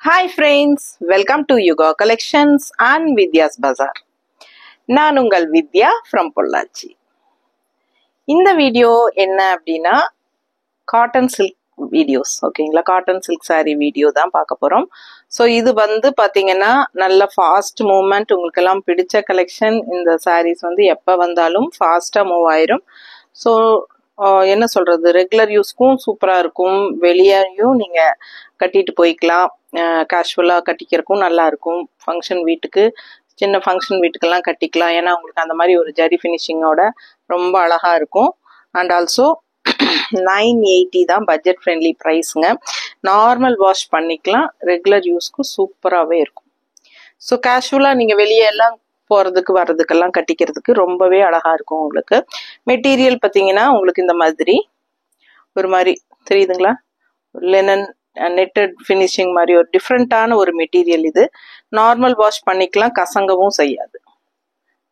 Hi friends, welcome to Yuga Collections and Vidya's Bazaar. நான் உங்கள் வித்யா from Pollachi. இந்த video என்ன அப்படின்னா காட்டன் சில்க் வீடியோஸ் ஓகேங்களா, காட்டன் சில்க் saree வீடியோ தான் பார்க்க போறோம். ஸோ இது வந்து பார்த்தீங்கன்னா நல்ல ஃபாஸ்ட் மூவ்மெண்ட், உங்களுக்கு எல்லாம் பிடிச்ச கலெக்ஷன். இந்த sarees வந்து எப்போ வந்தாலும் ஃபாஸ்ட்டாக மூவ் ஆயிரும். ஸோ என்ன சொல்றது, ரெகுலர் யூஸ்க்கும் சூப்பராக இருக்கும், வெளியேயும் நீங்கள் கட்டிட்டு போய்க்கலாம், கேஷுவலாக கட்டிக்கிறதுக்கும் நல்லா இருக்கும். ஃபங்க்ஷன் வீட்டுக்கு, சின்ன ஃபங்க்ஷன் வீட்டுக்கெல்லாம் கட்டிக்கலாம். ஏன்னா உங்களுக்கு அந்த மாதிரி ஒரு ஜரி ஃபினிஷிங்கோட ரொம்ப அழகாக இருக்கும். அண்ட் ஆல்சோ 980 தான் பட்ஜெட் ஃப்ரெண்ட்லி ப்ரைஸுங்க. நார்மல் வாஷ் பண்ணிக்கலாம், ரெகுலர் யூஸ்க்கும் சூப்பராகவே இருக்கும். ஸோ கேஷுவலாக நீங்கள் வெளியே எல்லாம் போகிறதுக்கு வர்றதுக்கெல்லாம் கட்டிக்கிறதுக்கு ரொம்பவே அழகாக இருக்கும். உங்களுக்கு மெட்டீரியல் பார்த்தீங்கன்னா உங்களுக்கு இந்த மாதிரி ஒரு மாதிரி தெரியுதுங்களா, லினன் நெட்டட் ஃபினிஷிங் மாதிரி ஒரு டிஃப்ரெண்ட்டான ஒரு மெட்டீரியல். இது நார்மல் வாஷ் பண்ணிக்கலாம், கசங்கவும் செய்யாது.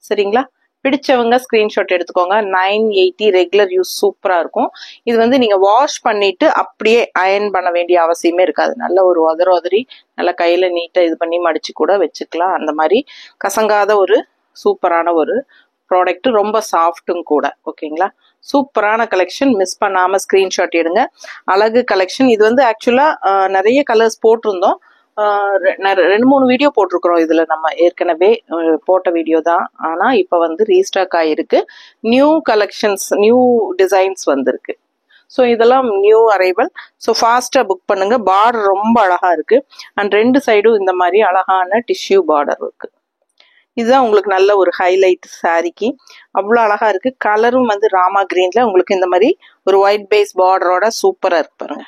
சரிங்களா, பிடிச்சவங்க ஸ்க்ரீன்ஷாட் எடுத்துக்கோங்க. 980 ரெகுலர் யூஸ் சூப்பராக இருக்கும். இது வந்து நீங்கள் வாஷ் பண்ணிட்டு அப்படியே அயர்ன் பண்ண வேண்டிய அவசியமே இருக்காது. நல்ல ஒரு உதறி நல்லா கையில் நீட்டாக இது பண்ணி மடிச்சு கூட வச்சுக்கலாம். அந்த மாதிரி கசங்காத ஒரு சூப்பரான ஒரு ப்ராடக்ட், ரொம்ப சாஃப்ட்டும் கூட. ஓகேங்களா, சூப்பரான கலெக்ஷன், மிஸ் பண்ணாம ஸ்கிரீன்ஷாட் எடுங்க. அழகு கலெக்ஷன். இது வந்து ஆக்சுவலா நிறைய கலர்ஸ் போட்டிருந்தோம், 2-3 வீடியோ போட்டிருக்கிறோம். இதுல நம்ம ஏற்கனவே போட்ட வீடியோ தான், ஆனா இப்ப வந்து ரீஸ்டாக் ஆயிருக்கு. நியூ கலெக்ஷன்ஸ், நியூ டிசைன்ஸ் வந்திருக்கு. ஸோ இதெல்லாம் நியூ அரைவல். ஸோ ஃபாஸ்ட்டாக புக் பண்ணுங்க. பார்டர் ரொம்ப அழகா இருக்கு. அண்ட் 2 சைடும் இந்த மாதிரி அழகான டிஷ்யூ பார்டர் இருக்கு. இதுதான் உங்களுக்கு நல்ல ஒரு ஹைலைட் சாரிக்கு, அவ்வளோ அழகா இருக்கு. கலரும் வந்து ராமா கிரீன்ல உங்களுக்கு இந்த மாதிரி ஒரு ஒயிட் பேஸ் பார்டரோட சூப்பரா இருக்கு பாருங்க.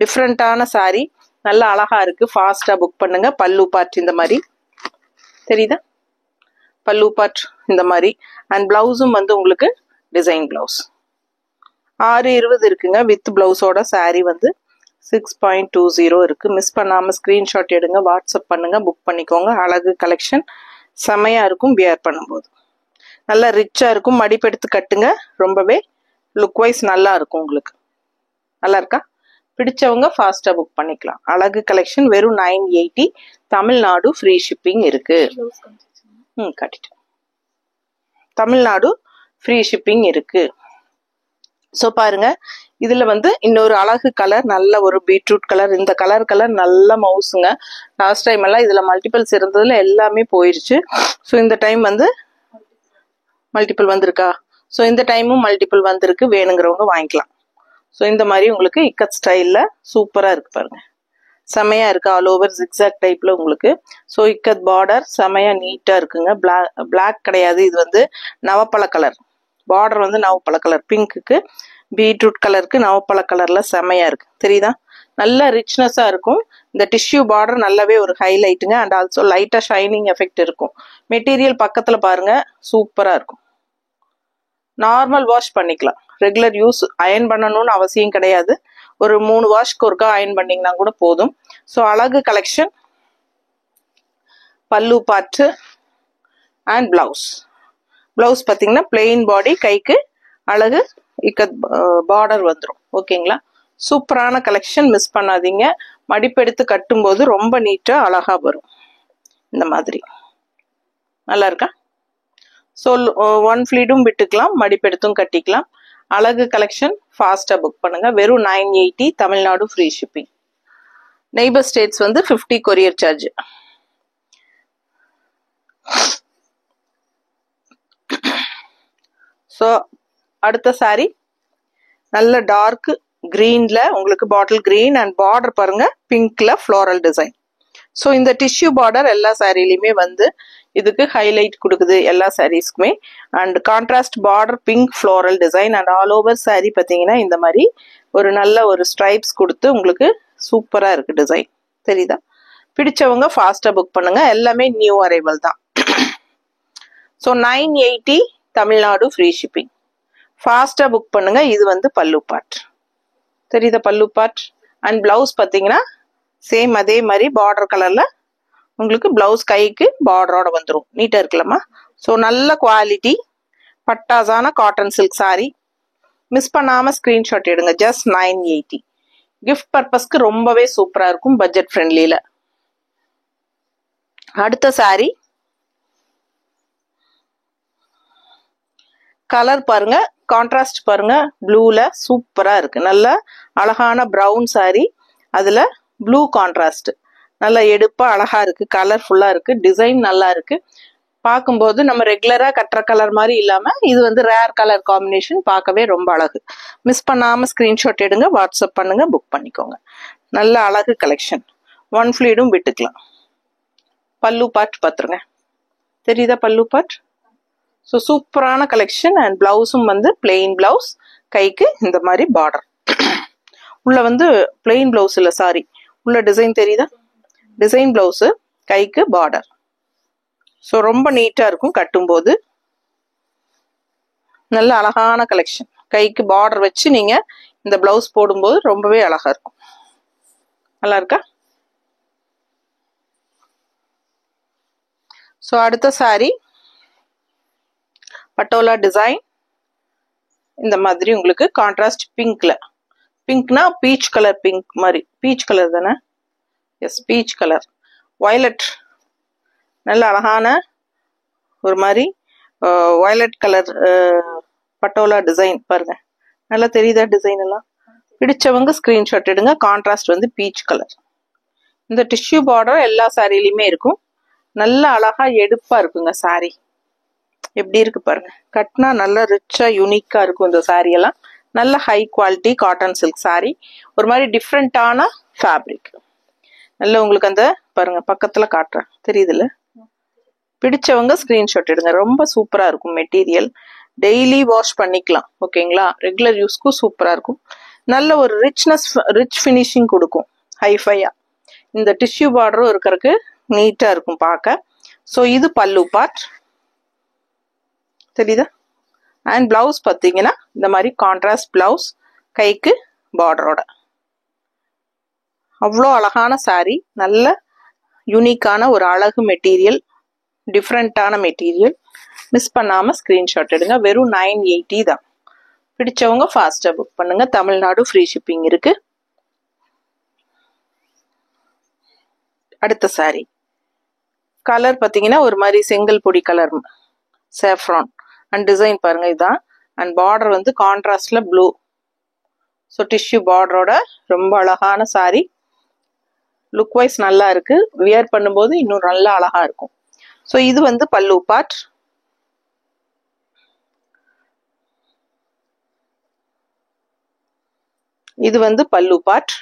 டிஃப்ரெண்டான சாரி, நல்லா அழகா இருக்கு. ஃபாஸ்டா புக் பண்ணுங்க. பல்லு பார்ட் இந்த மாதிரி தெரியுதா, பல்லு பார்ட் இந்த மாதிரி. அண்ட் பிளவுஸும் வந்து உங்களுக்கு டிசைன் பிளவுஸ் 620 இருக்குங்க. வித் பிளவுஸோட சாரி வந்து 6.20 இருக்கு. மிஸ் பண்ணாம ஸ்கிரீன்ஷாட் எடுங்க, வாட்ஸ்அப் பண்ணுங்க, புக் பண்ணிக்கோங்க. அழகு கலெக்ஷன் செமையா இருக்கும். வியர் பண்ணும்போது நல்லா ரிச்சா இருக்கும். மடிப்பெடுத்து கட்டுங்க, ரொம்பவே லுக் வைஸ் நல்லா இருக்கும். உங்களுக்கு நல்லா இருக்கா? பிடிச்சவங்க ஃபாஸ்டா புக் பண்ணிக்கலாம். அழகு கலெக்ஷன் வெறும் 980. தமிழ்நாடு ஃப்ரீ ஷிப்பிங் இருக்கு. கட்டிட்டு தமிழ்நாடு ஃப்ரீ ஷிப்பிங் இருக்கு. ஸோ பாருங்க, இதுல வந்து இன்னொரு அழகு கலர், நல்ல ஒரு பீட்ரூட் கலர். இந்த கலர் நல்ல மவுசுங்க. லாஸ்ட் டைம் எல்லாம் இதுல மல்டிபிள்ஸ் இருந்ததுல எல்லாமே போயிருச்சு. ஸோ இந்த டைம் வந்து மல்டிபிள் வந்திருக்கா? ஸோ இந்த டைமும் மல்டிபிள் வந்திருக்கு. வேணுங்கிறவங்க வாங்கிக்கலாம். ஸோ இந்த மாதிரி உங்களுக்கு இக்கட் ஸ்டைல்ல சூப்பரா இருக்கு பாருங்க, செமையா இருக்கு. ஆல் ஓவர் ஜிக்ஸாக் டைப்ல உங்களுக்கு. ஸோ இக்கத் பார்டர் செமையா நீட்டா இருக்குங்க. பிளாக் கிடையாது, இது வந்து நவப்பழ கலர். பார்டர் வந்து நவப்பழ கலர், பிங்க்குக்கு பீட்ரூட் கலருக்கு நவப்பழ கலர்ல செமையா இருக்கு. தெரியுதா, நல்ல ரிச்னஸா இருக்கும். இந்த டிஷ்யூ பார்டர் நல்லாவே ஒரு ஹைலைட்டுங்க. அண்ட் ஆல்சோ லைட்டா ஷைனிங் எஃபெக்ட் இருக்கும். மெட்டீரியல் பக்கத்துல பாருங்க, சூப்பரா இருக்கும். நார்மல் வாஷ் பண்ணிக்கலாம், ரெகுலர் யூஸ் அயர்ன் பண்ணணும்னு அவசியம் கிடையாது. ஒரு 3 வாஷ்க்கு ஒருக்கா அயர்ன் பண்ணீங்கன்னா கூட போதும். ஸோ அழகு கலெக்ஷன். பல்லு பார்ட்டு அண்ட் பிளவுஸ். பிளவுஸ் பார்த்தீங்கன்னா பிளெயின் பாடி, கைக்கு அழகு இக்கத் பார்டர் வந்துடும். ஓகேங்களா, சூப்பரான கலெக்ஷன், மிஸ் பண்ணாதீங்க. மடிப்பெடுத்து கட்டும்போது ரொம்ப நீட்டா அழகா வரும். இந்த மாதிரி நல்லா இருக்கா? ஸோ 1 ஃப்ளீடும் விட்டுக்கலாம், மடிப்பெடுத்தும் கட்டிக்கலாம். அழகு கலெக்ஷன், ஃபாஸ்டா புக் பண்ணுங்க. வெறும் 980. Tamil Nadu free shipping. Neighbour states வந்து 50 கொரியர் சார்ஜ். ஸோ அடுத்த சாரி நல்ல டார்க் கிரீன்ல உங்களுக்கு பாட்டில் கிரீன் அண்ட் பார்டர் பாருங்க பிங்க்ல ஃப்ளோரல் டிசைன். ஸோ இந்த டிஷ்யூ பார்டர் எல்லா சாரிலையுமே வந்து இதுக்கு ஹைலைட் கொடுக்குது, எல்லா சாரீஸ்க்குமே. And contrast border, pink floral design. And all over sari பார்த்தீங்கன்னா இந்த மாதிரி ஒரு நல்ல ஒரு ஸ்ட்ரைப்ஸ் கொடுத்து உங்களுக்கு சூப்பரா இருக்கு டிசைன். தெரியுதா? பிடிச்சவங்க ஃபாஸ்டா புக் பண்ணுங்க. எல்லாமே நியூ அரைவல் தான். So 980 Tamil Nadu free shipping. ஃபாஸ்டா புக் பண்ணுங்க. இது வந்து பல்லு பார்ட், தெரியுதா, பல்லு பார்ட். அண்ட் பிளவுஸ் பார்த்தீங்கன்னா சேம் அதே மாதிரி பார்டர் கலர்ல உங்களுக்கு பிளவுஸ் கைக்கு பார்டரோட வந்துடும். நீட்டா இருக்கலாமா? ஸோ நல்ல குவாலிட்டி பட்டாசான காட்டன் சில்க் சாரி. மிஸ் பண்ணாம ஸ்கிரீன்ஷாட் எடுங்க. ஜஸ்ட் 980. கிஃப்ட் பர்பஸ்க்கு ரொம்பவே சூப்பரா இருக்கும், பட்ஜெட் ஃப்ரெண்ட்லியில. அடுத்த saree கலர் பாருங்க, கான்ட்ராஸ்ட் பாருங்க, ப்ளூல சூப்பரா இருக்கு. நல்ல அழகான பிரவுன் saree, அதுல ப்ளூ கான்ட்ராஸ்ட், நல்ல எடுப்பா அழகா இருக்கு, கலர்ஃபுல்லா இருக்கு, டிசைன் நல்லா இருக்கு. பார்க்கும்போது நம்ம ரெகுலரா கட்டுற கலர் மாதிரி இல்லாம இது வந்து ரேர் கலர் காம்பினேஷன், பார்க்கவே ரொம்ப அழகு. மிஸ் பண்ணாம ஸ்கிரீன்ஷாட் எடுங்க, வாட்ஸ்அப் பண்ணுங்க, புக் பண்ணிக்கோங்க. நல்ல அழகு கலெக்ஷன். ஒன் ஃபிளீடும் விட்டுக்கலாம். பல்லு பார்ட் பார்த்துருங்க, தெரியுதா பல்லு பார்ட்? ஸோ சூப்பரான கலெக்ஷன். அண்ட் பிளவுஸும் வந்து பிளெயின் பிளவுஸ், கைக்கு இந்த மாதிரி பார்டர். உள்ள வந்து பிளெயின் பிளவுஸ் இல்லை, சாரி, உள்ள டிசைன் தெரியுதா? டிசைன் பிளவுஸு, கைக்கு பார்டர். ஸோ ரொம்ப நீட்டாக இருக்கும் கட்டும்போது. நல்ல அழகான கலெக்ஷன். கைக்கு பார்டர் வச்சு நீங்கள் இந்த பிளவுஸ் போடும்போது ரொம்பவே அழகாக இருக்கும். நல்லா இருக்கா? ஸோ அடுத்த saree பட்டோலா டிசைன். இந்த மாதிரி உங்களுக்கு கான்ட்ராஸ்ட் பிங்க்ல, பிங்க்னா பீச் கலர் பிங்க் மாதிரி, பீச் கலர் தானே? Yes, peach colour. வயலட், நல்ல அழகான ஒரு மாதிரி வயலட் கலர் பட்டோலா டிசைன் பாருங்க. நல்லா தெரியுதா டிசைன் எல்லாம்? பிடிச்சவங்க ஸ்கிரீன்ஷாட் எடுங்க. கான்ட்ராஸ்ட் வந்து பீச் கலர். இந்த டிஷ்யூ பார்டர் எல்லா சாரிலையுமே இருக்கும். நல்ல அழகா எடுப்பா இருக்குங்க சாரி. எப்படி இருக்கு பாருங்க. கட்னா நல்ல ரிச்சா யூனிக்கா இருக்கும் இந்த சாரி எல்லாம். நல்ல high quality cotton silk sorry. ஒரு மாதிரி டிஃப்ரெண்டான ஃபேப்ரிக். நல்ல உங்களுக்கு அந்த பாருங்க, பக்கத்துல காட்டுறேன், தெரியுதுல்ல? பிடிச்சவங்க ஸ்கிரீன்ஷாட் எடுங்க. ரொம்ப சூப்பரா இருக்கும் மெட்டீரியல். டெய்லி வாஷ் பண்ணிக்கலாம், ஓகேங்களா? ரெகுலர் யூஸ்க்கும் சூப்பரா இருக்கும். நல்ல ஒரு ரிச்னஸ், ரிச் ஃபினிஷிங் கொடுக்கும், ஹைஃபையா. இந்த டிஷ்யூ பார்டரும் இருக்கிறதுக்கு நீட்டா இருக்கும் பார்க்க. ஸோ இது பல்லு பார்ட், தெரியுதா? அண்ட் பிளவுஸ் பார்த்தீங்கன்னா இந்த மாதிரி கான்ட்ராஸ்ட் பிளவுஸ், கைக்கு பார்டரோட. அவ்வளோ அழகான சாரி. நல்ல யூனிக்கான ஒரு அழகு மெட்டீரியல், டிஃப்ரெண்டான மெட்டீரியல். மிஸ் பண்ணாம ஸ்கிரீன்ஷாட் எடுங்க. வெறும் 980 தான். பிடிச்சவங்க ஃபாஸ்டா புக் பண்ணுங்க. தமிழ்நாடு ஃப்ரீ ஷிப்பிங் இருக்கு. அடுத்த சாரி கலர் பார்த்தீங்கன்னா ஒரு மாதிரி செங்கல் பொடி கலர், சேஃப்ரான். அண்ட் டிசைன் பாருங்க இதுதான். அண்ட் பார்டர் வந்து கான்ட்ராஸ்ட்ல ப்ளூ. ஸோ டிஷ்யூ பார்டரோட ரொம்ப அழகான சாரி. லுக் வைஸ் நல்லா இருக்கு. வியர் பண்ணும்போது இன்னும் நல்லா அழகா இருக்கும். ஸோ இது வந்து பல்லு பார்ட். இது வந்து பல்லு பார்ட்.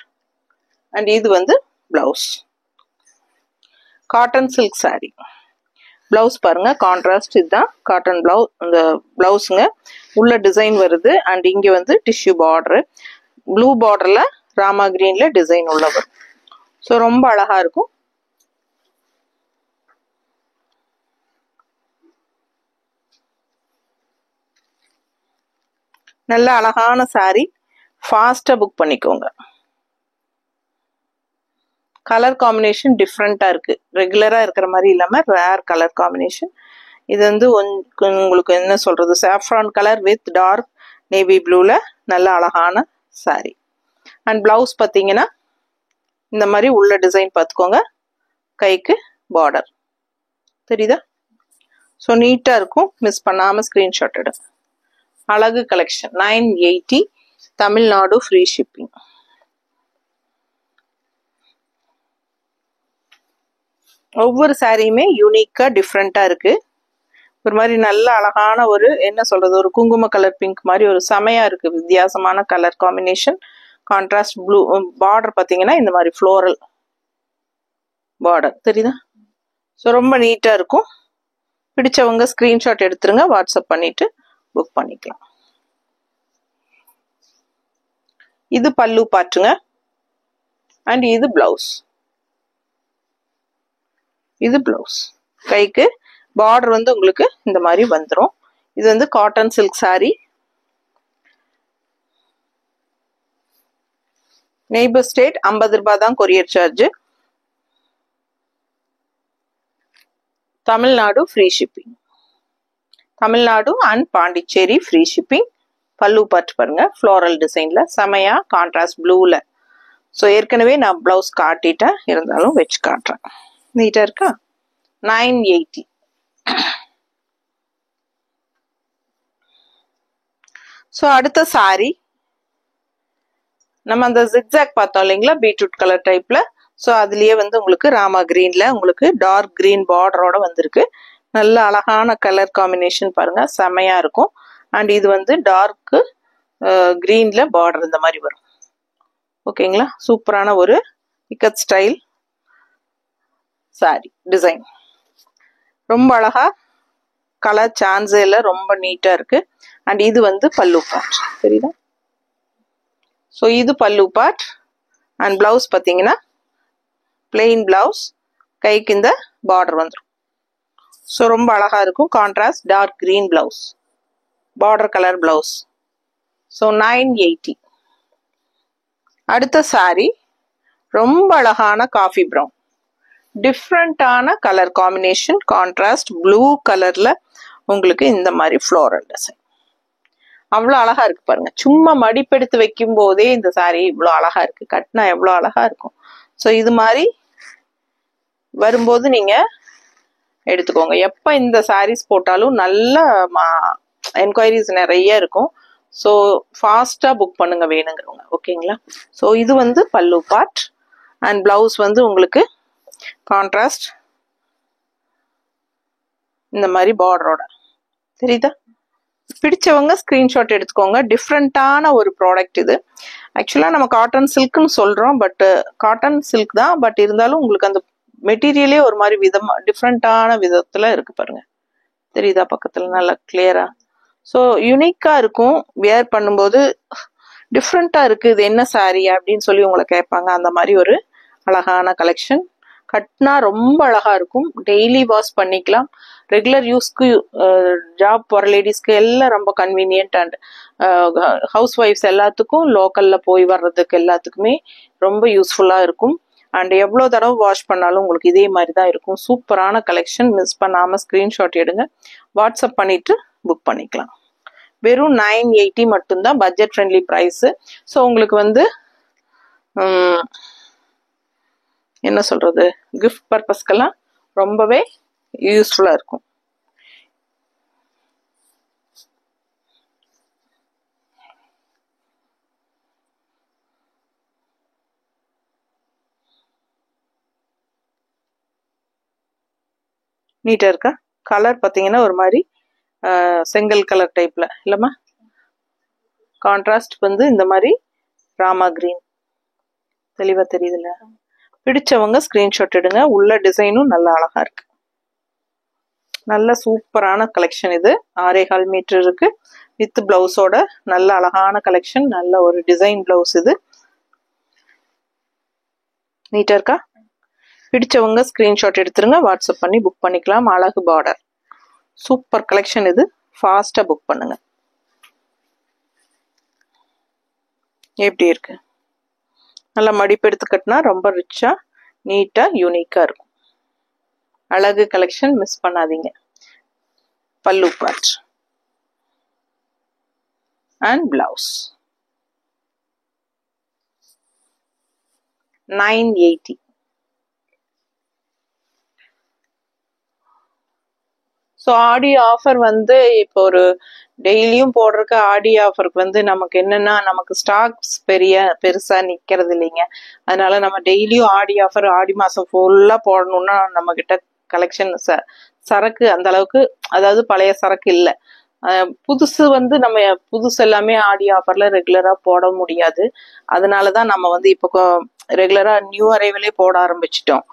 அண்ட் இது வந்து blouse. Cotton silk sorry. Blouse பாருங்க, கான்ட்ராஸ்ட். இதுதான் காட்டன் பிளவுஸ். இந்த பிளவுஸுங்க உள்ள டிசைன் வருது. அண்ட் இங்க வந்து டிஷ்யூ பார்டர், ப்ளூ பார்டர்ல ராமா கிரீன்ல டிசைன் உள்ள வரும். ஸோ ரொம்ப அழகா இருக்கும். நல்ல அழகான சாரி. ஃபாஸ்டா புக் பண்ணிக்கோங்க. கலர் காம்பினேஷன் டிஃப்ரெண்டா இருக்கு. ரெகுலரா இருக்கிற மாதிரி இல்லாம ரேர் கலர் காம்பினேஷன். இது வந்து உங்களுக்கு என்ன சொல்றது, saffron colour with dark navy ப்ளூல நல்ல அழகான சாரி. அண்ட் பிளவுஸ் பார்த்தீங்கன்னா இந்த மாதிரி உள்ள டிசைன் பார்த்துக்கோங்க. கைக்கு பார்டர் தெரியுதா? ஸோ நீட்டா இருக்கும். மிஸ் பண்ணாம ஸ்கிரீன்ஷாட் எடு. அழகு கலெக்ஷன். 980, Tamil Nadu free shipping. ஒவ்வொரு சாரியுமே யூனிக்கா டிஃப்ரெண்டா இருக்கு. ஒரு மாதிரி நல்ல அழகான ஒரு என்ன சொல்றது, ஒரு குங்கும கலர் பிங்க் மாதிரி ஒரு செமையா இருக்கு. வித்தியாசமான colour combination. Contrast blue. Border பார்த்தீங்கன்னா இந்த மாதிரி ஃப்ளோரல் பார்டர், தெரியுதா? ஸோ ரொம்ப நீட்டா இருக்கும். பிடிச்சவங்க ஸ்கிரீன்ஷாட் எடுத்துருங்க, வாட்ஸ்அப் பண்ணிட்டு புக் பண்ணிக்கலாம். இது பல்லு பாட்டுங்க. அண்ட் இது பிளவுஸ். இது பிளவுஸ். கைக்கு பார்டர் வந்து உங்களுக்கு இந்த மாதிரி வந்துடும். இது வந்து cotton silk sorry. Neighbour state 50 ரூபாய் தான் courier charge. Tamil Nadu free shipping. Tamil Nadu and Pondicherry free shipping. பல்லு பாட்டு பாருங்க, ஃப்ளோரல் டிசைன்ல செமையா கான்ட்ராஸ்ட் ப்ளூல. ஸோ ஏற்கனவே நான் பிளவுஸ் காட்டிட்டேன், இருந்தாலும் வச்சு காட்டுறேன். நீட்டா இருக்கா? 980. ஸோ அடுத்த சாரி நம்ம அந்த ஜிக்ஸாக் பார்த்தோம் இல்லைங்களா, பீட்ரூட் கலர் டைப்ல. ஸோ அதுலயே வந்து உங்களுக்கு ராமா கிரீன்ல உங்களுக்கு டார்க் கிரீன் பார்டரோட வந்திருக்கு. நல்ல அழகான கலர் காம்பினேஷன் பாருங்க, செமையா இருக்கும். அண்ட் இது வந்து டார்க் கிரீன்ல பார்டர் இந்த மாதிரி வரும். ஓகேங்களா, சூப்பரான ஒரு இக்கட் ஸ்டைல் சாரி டிசைன். ரொம்ப அழகா, கலர் சான்ஸே இல்லை, ரொம்ப நீட்டா இருக்கு. அண்ட் இது வந்து பல்லு பார்ட், தெரியுதா? ஸோ இது பல்லு பார்ட். அண்ட் பிளவுஸ் பார்த்தீங்கன்னா பிளெயின் பிளவுஸ், கைக்கு இந்த பார்டர் வந்துடும். ஸோ ரொம்ப அழகா இருக்கும். Contrast dark green blouse, border colour blouse. So 980. அடுத்த சாரி ரொம்ப அழகான காஃபி ப்ரௌன், டிஃப்ரெண்டான கலர் காம்பினேஷன், கான்ட்ராஸ்ட் ப்ளூ கலர்ல உங்களுக்கு இந்த மாதிரி ஃப்ளோரல் டிசைன். அவ்வளோ அழகா இருக்கு பாருங்க. சும்மா மடிப்பெடுத்து வைக்கும் போதே இந்த சாரி இவ்வளோ அழகா இருக்கு, கட்டினா எவ்வளோ அழகா இருக்கும். ஸோ இது மாதிரி வரும்போது நீங்க எடுத்துக்கோங்க. எப்ப இந்த சாரீஸ் போட்டாலும் நல்ல என்கொயரிஸ் நிறைய இருக்கும். ஸோ ஃபாஸ்டா புக் பண்ணுங்க வேணுங்கிறவங்க. ஓகேங்களா. ஸோ இது வந்து பல்லு பார்ட். அண்ட் பிளவுஸ் வந்து உங்களுக்கு கான்ட்ராஸ்ட் இந்த மாதிரி பார்டரோட, தெரியுதா? பிடிச்சவங்க ஸ்கிரீன்ஷாட் எடுத்துக்கோங்க. டிஃப்ரெண்டான ஒரு ப்ராடக்ட் இது. ஆக்சுவலா நம்ம காட்டன் சில்க்னு சொல்றோம், பட் காட்டன் சில்க் தான். பட் இருந்தாலும் உங்களுக்கு அந்த மெட்டீரியலே ஒரு மாதிரி விதமா டிஃப்ரெண்டான விதத்துல இருக்கு பாருங்க, தெரியுதா? பக்கத்துல நல்லா கிளியரா. ஸோ யூனிக்கா இருக்கும். வியர் பண்ணும்போது டிஃப்ரெண்டா இருக்கு, இது என்ன சாரி அப்படின்னு சொல்லி உங்களை கேட்பாங்க. அந்த மாதிரி ஒரு அழகான கலெக்ஷன். கட்னா ரொம்ப அழகா இருக்கும். டெய்லி வாஷ் பண்ணிக்கலாம். ரெகுலர் யூஸ்க்கு, ஜாப் போற லேடிஸ்க்கு எல்லாம் ரொம்ப கன்வீனியன்ட். அண்ட் ஹவுஸ் ஒய்ஃப்ஸ் எல்லாத்துக்கும் லோக்கல்ல போய் வர்றதுக்கு எல்லாத்துக்குமே ரொம்ப யூஸ்ஃபுல்லா இருக்கும். அண்ட் எவ்வளோ தடவை வாஷ் பண்ணாலும் உங்களுக்கு இதே மாதிரி தான் இருக்கும். சூப்பரான கலெக்ஷன். மிஸ் பண்ணாம ஸ்கிரீன்ஷாட் எடுங்க, வாட்ஸ்அப் பண்ணிட்டு புக் பண்ணிக்கலாம். வெறும் 980 மட்டும்தான், பட்ஜெட் ஃப்ரெண்ட்லி ப்ரைஸ். ஸோ உங்களுக்கு வந்து என்ன சொல்றது, கிஃப்ட் பர்பஸ்க்கெல்லாம் ரொம்பவே யூஸ்ஃபுல்லா இருக்கும். நீட்டா இருக்கா? கலர் பார்த்தீங்கன்னா ஒரு மாதிரி செங்கல் கலர் டைப்ல இல்லம்மா. கான்ட்ராஸ்ட் வந்து இந்த மாதிரி ராமா கிரீன், தெளிவா தெரியுதுல்ல? பிடிச்சவங்க ஸ்கிரீன்ஷாட் எடுங்க. உள்ள டிசைனும் நல்ல அழகா இருக்கு. நல்ல சூப்பரான கலெக்ஷன் இது. 6.25 மீட்டர் இருக்கு வித் பிளவுஸோட. நல்ல அழகான கலெக்ஷன், நல்ல ஒரு டிசைன் பிளவுஸ் இது. நீட்டா இருக்கா? பிடிச்சவங்க ஸ்கிரீன்ஷாட் எடுத்துருங்க, வாட்ஸ்அப் பண்ணி புக் பண்ணிக்கலாம். அழகு பார்டர், சூப்பர் கலெக்ஷன் இது. ஃபாஸ்டா புக் பண்ணுங்க. எப்படி இருக்கு? நல்லா மடிப்பு எடுத்து கட்டினா ரொம்ப ரிச்சா நீட்டா யூனிக்கா இருக்கும். அழகு கலெக்ஷன், மிஸ் பண்ணாதீங்க. பல்லு part and blouse 980. So Aadi offer வந்து இப்போ ஒரு டெய்லியும் போடுறதுக்கு ஆடி ஆஃபருக்கு வந்து நமக்கு என்னன்னா, நமக்கு ஸ்டாக்ஸ் பெருசா நிக்கிறது இல்லைங்க. அதனால நம்ம டெய்லியும் ஆடி ஆஃபர், ஆடி மாசம் ஃபுல்லா போடணும்னா நம்ம கிட்ட கலெக்ஷன் சரக்கு அந்த அளவுக்கு, அதாவது பழைய சரக்கு இல்லை. புதுசு வந்து நம்ம புதுசு எல்லாமே ஆடி ஆஃபர்ல ரெகுலரா போட முடியாது. அதனாலதான் நம்ம வந்து இப்போ ரெகுலரா நியூ அரைவலே போட ஆரம்பிச்சிட்டோம்.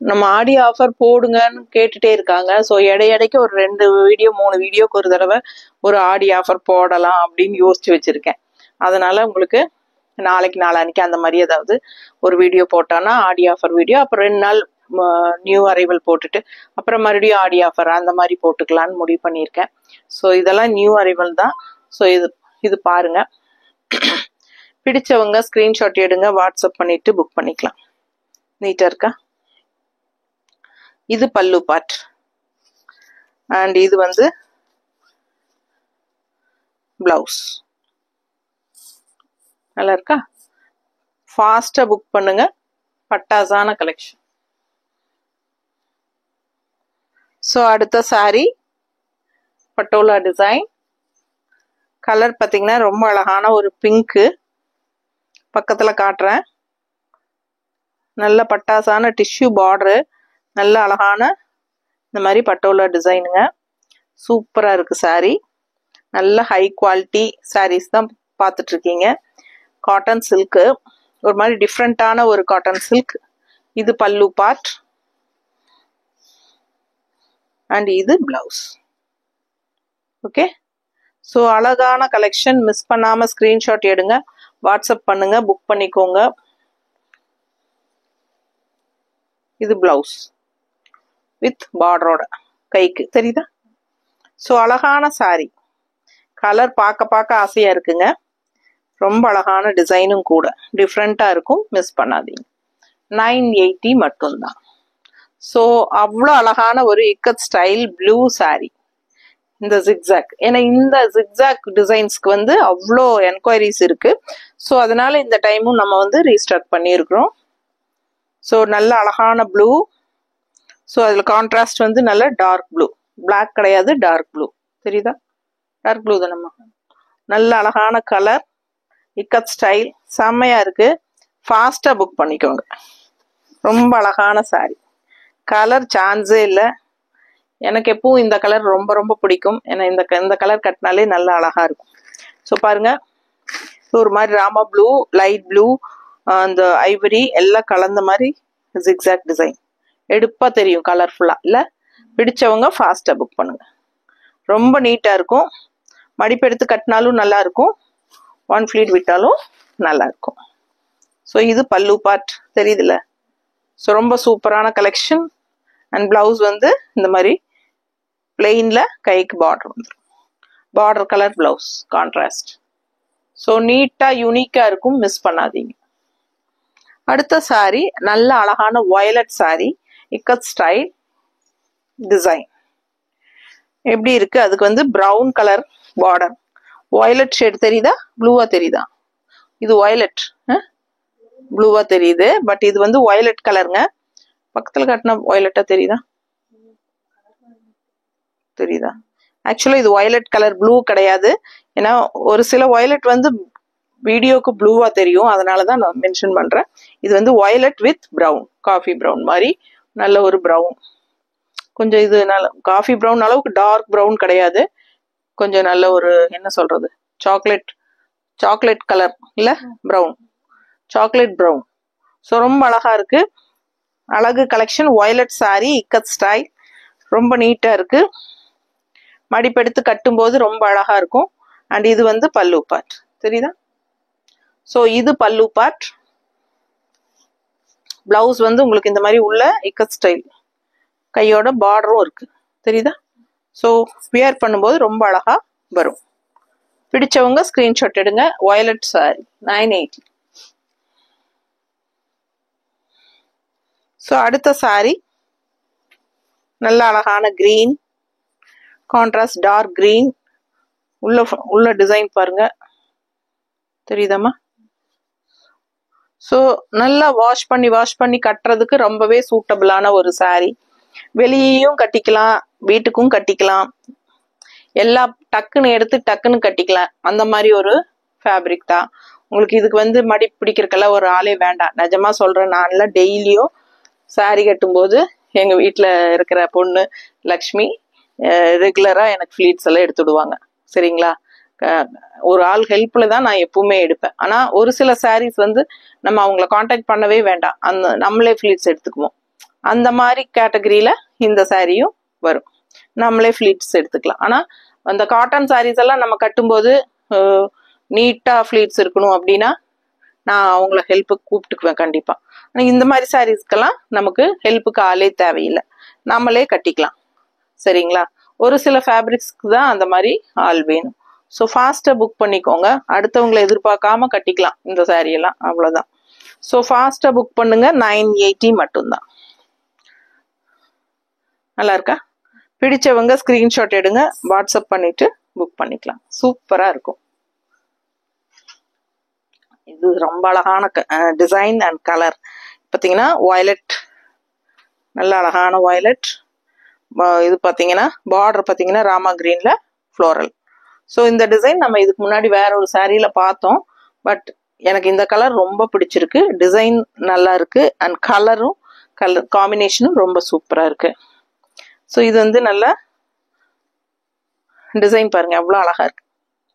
நம்ம ஆடி ஆஃபர் போடுங்கன்னு கேட்டுட்டே இருக்காங்க. ஸோ இடைக்கு ஒரு 2 வீடியோ 3 வீடியோக்கு ஒரு தடவை ஒரு ஆடி ஆஃபர் போடலாம் அப்படின்னு யோசிச்சு வச்சிருக்கேன். அதனால உங்களுக்கு நாளைக்கு நாளான்னைக்கு அந்த மாதிரி ஏதாவது ஒரு வீடியோ போட்டானா ஆடி ஆஃபர் வீடியோ, அப்புறம் 2 நாள் நியூ அரைவல் போட்டுட்டு அப்புறம் மறுபடியும் ஆடி ஆஃபர் அந்த மாதிரி போட்டுக்கலான்னு முடிவு பண்ணியிருக்கேன். ஸோ இதெல்லாம் நியூ அரைவல் தான். ஸோ இது பாருங்க. பிடிச்சவங்க ஸ்கிரீன்ஷாட் எடுங்க, வாட்ஸ்அப் பண்ணிட்டு புக் பண்ணிக்கலாம். நீட்டா இருக்கா? இது பல்லு பார்ட் அண்ட் இது வந்து பிளவுஸ். நல்லா இருக்கா? ஃபாஸ்டா புக் பண்ணுங்க. பட்டாசான கலெக்ஷன். ஸோ அடுத்த சாரி பட்டோலா டிசைன். கலர் பார்த்தீங்கன்னா ரொம்ப அழகான ஒரு பிங்க்கு. பக்கத்தில் காட்டுறேன். நல்ல பட்டாசான டிஷ்யூ பார்டரு, நல்ல அழகான இந்த மாதிரி பட்டோலா டிசைனுங்க. சூப்பராக இருக்குது சாரீ. நல்ல ஹை குவாலிட்டி சாரீஸ் தான் பார்த்துட்ருக்கீங்க. காட்டன் சில்க்கு, ஒரு மாதிரி டிஃப்ரெண்ட்டான ஒரு காட்டன் சில்க். இது பல்லு பார்ட் அண்ட் இது பிளவுஸ். ஓகே, ஸோ அழகான கலெக்ஷன். மிஸ் பண்ணாமல் ஸ்க்ரீன்ஷாட் எடுங்க, வாட்ஸ்அப் பண்ணுங்க, புக் பண்ணிக்கோங்க. இது பிளவுஸ் வித் பார்டரோட கைக்கு தெரியுதா? ஸோ அழகான சாரி. கலர் பார்க்க ஆசையாக இருக்குங்க. ரொம்ப அழகான டிசைனும் கூட, டிஃப்ரெண்ட்டாக இருக்கும். மிஸ் பண்ணாதீங்க. 980 மட்டும்தான். ஸோ அவ்வளோ அழகான ஒரு இக்கத் ஸ்டைல் ப்ளூ சாரி. இந்த ஜிக்ஸாக், ஏன்னா இந்த ஜிக்ஸாக் டிசைன்ஸ்க்கு வந்து அவ்வளோ என்கொயரிஸ் இருக்கு. ஸோ அதனால இந்த டைமும் நம்ம வந்து ரீஸ்டார்ட் பண்ணியிருக்கிறோம். ஸோ நல்ல அழகான ப்ளூ. ஸோ அதில் கான்ட்ராஸ்ட் வந்து நல்ல டார்க் ப்ளூ, பிளாக் கிடையாது, டார்க் ப்ளூ. தெரியுதா? டார்க் ப்ளூ தான். நம்ம நல்ல அழகான கலர், இக்கத் ஸ்டைல், செம்மையா இருக்கு. ஃபாஸ்டா புக் பண்ணிக்கோங்க. ரொம்ப அழகான சாரி. கலர் சான்ஸே இல்லை. எனக்கு எப்பவும் இந்த கலர் ரொம்ப ரொம்ப பிடிக்கும். ஏன்னா இந்த கலர் கட்டினாலே நல்லா அழகா இருக்கும். ஸோ பாருங்க, ஒரு மாதிரி ராமா ப்ளூ, லைட் ப்ளூ, அந்த ஐவரி எல்லாம் கலந்த மாதிரி ஜிக்ஸாக் டிசைன். எடுப்பா தெரியும் கலர்ஃபுல்லா இல்ல? பிடிச்சவங்க ஃபாஸ்டா புக் பண்ணுங்க. ரொம்ப நீட்டா இருக்கும். மடிப்பு எடுத்து கட்டினாலும் நல்லா இருக்கும், ஒன் ஃபிளீட் விட்டாலும் நல்லா இருக்கும். ஸோ இது பல்லு பார்ட் தெரியுதுல்ல? ஸோ ரொம்ப சூப்பரான கலெக்ஷன். அண்ட் பிளவுஸ் வந்து இந்த மாதிரி பிளெயின்ல கைக்கு பார்டர் வந்துடும். Border colour blouse contrast. So நீட்டா யூனிக்கா இருக்கும். மிஸ் பண்ணாதீங்க. அடுத்த சாரி நல்ல அழகான violet sorry, ikat style design. எப்படி இருக்கு? அதுக்கு வந்து brown colour border. Violet shade தெரியுதா? ப்ளூவா தெரியுதா? இது வயலட், ப்ளூவா தெரியுது. பட் இது வந்து வயலட் கலருங்க. பக்கத்துல காட்டின வயலட்டா தெரியுதா? தெரியுதா? ஆக்சுவலா இது வயலட் கலர், ப்ளூ கிடையாது. ஏன்னா ஒரு சில வயலட் வந்து வீடியோக்கு ப்ளூவா தெரியும், அதனாலதான் நான் மென்ஷன் பண்றேன். இது வந்து violet with brown, coffee brown மாதிரி நல்ல ஒரு பிரவுன். கொஞ்சம் இது நல்ல காஃபி பிரவுன் அளவுக்கு டார்க் பிரவுன் கிடையாது. கொஞ்சம் நல்ல ஒரு என்ன சொல்றது, சாக்லேட் கலர் இல்ல, பிரவுன், சாக்லேட் பிரவுன். ஸோ ரொம்ப அழகா இருக்கு. அழகு collection. Violet sorry, ikat style, ரொம்ப நீட்டா இருக்கு. மடிப்பெடுத்து கட்டும் போது ரொம்ப அழகா இருக்கும். அண்ட் இது வந்து பல்லு பார்ட் தெரியுதா? ஸோ இது பல்லு பார்ட். பிளவுஸ் வந்து உங்களுக்கு இந்த மாதிரி உள்ள இக்கத் ஸ்டைல் கையோட பார்டரும் இருக்கு தெரியுதா? ஸோ வியர் பண்ணும்போது ரொம்ப அழகா வரும். பிடிச்சவங்க ஸ்கிரீன்ஷாட் எடுங்க. Violet sorry 980. ஸோ அடுத்த சாரி நல்ல அழகான கிரீன் கான்ட்ராஸ்ட், டார்க் கிரீன். உள்ள டிசைன் பாருங்க, தெரியுதாமா? ஸோ நல்லா வாஷ் பண்ணி கட்டுறதுக்கு ரொம்பவே சூட்டபிளான ஒரு சாரி. வெளியேயும் கட்டிக்கலாம், வீட்டுக்கும் கட்டிக்கலாம், எல்லா டக்குன்னு எடுத்து டக்குன்னு கட்டிக்கலாம். அந்த மாதிரி ஒரு ஃபேப்ரிக் தான். உங்களுக்கு இதுக்கு வந்து மடி பிடிக்கிறதுக்கெல்லாம் ஒரு ஆளே வேண்டாம். நிஜமா சொல்றேன். நான் எல்லாம் டெய்லியும் சாரி கட்டும்போது எங்க வீட்டுல இருக்கிற பொண்ணு லக்ஷ்மி ரெகுலரா எனக்கு ஃபிளீட்ஸ் எல்லாம் எடுத்துடுவாங்க. சரிங்களா? ஒரு ஆள் ஹெல்ப்ல தான் நான் எப்பவுமே எடுப்பேன். ஆனா ஒரு சில சாரீஸ் வந்து நம்ம அவங்கள காண்டாக்ட் பண்ணவே வேண்டாம், அந்த நம்மளே ஃபிளீட்ஸ் எடுத்துக்குவோம். அந்த மாதிரி கேட்டகரியில இந்த சாரியும் வரும். நம்மளே ஃபிளீட்ஸ் எடுத்துக்கலாம். ஆனா அந்த காட்டன் சாரீஸ் எல்லாம் நம்ம கட்டும்போது நீட்டா ஃபிளீட்ஸ் இருக்கணும் அப்படின்னா நான் அவங்கள ஹெல்ப்புக்கு கூப்பிட்டுக்குவேன் கண்டிப்பா. ஆனா இந்த மாதிரி சாரீஸ்க்கெல்லாம் நமக்கு ஹெல்ப்புக்கு ஆளே தேவையில்லை, நம்மளே கட்டிக்கலாம். சரிங்களா? ஒரு சில ஃபேப்ரிக்ஸ்க்கு தான் அந்த மாதிரி ஆள் வேணும். ஸோ ஃபாஸ்டா புக் பண்ணிக்கோங்க. அடுத்தவங்களை எதிர்பார்க்காம கட்டிக்கலாம் இந்த சாரி எல்லாம், அவ்வளவுதான். ஸோ ஃபாஸ்டா புக் பண்ணுங்க. 980 மட்டும்தான். நல்லா இருக்கா? பிடிச்சவங்க ஸ்கிரீன்ஷாட் எடுங்க, வாட்ஸ்அப் பண்ணிட்டு புக் பண்ணிக்கலாம். சூப்பரா இருக்கும். இது ரொம்ப அழகான டிசைன் அண்ட் கலர். பார்த்தீங்கன்னா வயலட், நல்ல அழகான வயலட். இது பார்த்தீங்கன்னா பார்டர் பார்த்தீங்கன்னா ராமா கிரீன்ல ஃப்ளோரல். ஸோ இந்த டிசைன் நம்ம இதுக்கு முன்னாடி வேற ஒரு சாரீல பார்த்தோம். பட் எனக்கு இந்த கலர் ரொம்ப பிடிச்சிருக்கு. டிசைன் நல்லா இருக்கு அண்ட் கலர் காம்பினேஷனும் ரொம்ப சூப்பரா இருக்கு. ஸோ இது வந்து நல்ல டிசைன் பாருங்க, எவ்வளோ அழகா இருக்கு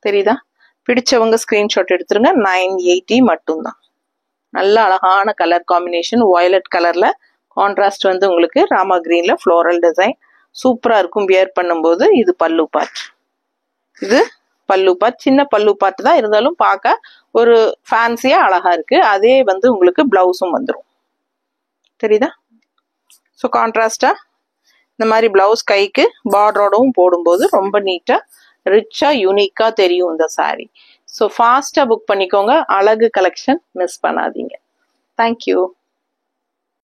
தெரியுதா? பிடிச்சவங்க ஸ்கிரீன்ஷாட் எடுத்துருங்க. 980 மட்டும்தான். நல்ல அழகான கலர் காம்பினேஷன், வயலட் கலர்ல கான்ட்ராஸ்ட் வந்து உங்களுக்கு ராமா கிரீன்ல ஃப்ளோரல் டிசைன் சூப்பரா இருக்கும் வியர் பண்ணும்போது. இது பல்லு பார்ட், இது பல்லு பார்ட். சின்ன பல்லு பார்ட் தான் இருந்தாலும் பார்க்க ஒரு ஃபேன்சியா அழகா இருக்கு. அதே வந்து உங்களுக்கு பிளவுஸும் வந்துடும் தெரியுதா? ஸோ கான்ட்ராஸ்டா இந்த மாதிரி பிளவுஸ் கைக்கு பார்டரோடவும் போடும்போது ரொம்ப நீட்டா ரிச்சா யூனிக்கா தெரியும் இந்த சாரீ. ஸோ ஃபாஸ்டா புக் பண்ணிக்கோங்க. அழகு கலெக்ஷன் மிஸ் பண்ணாதீங்க. தேங்க்யூ.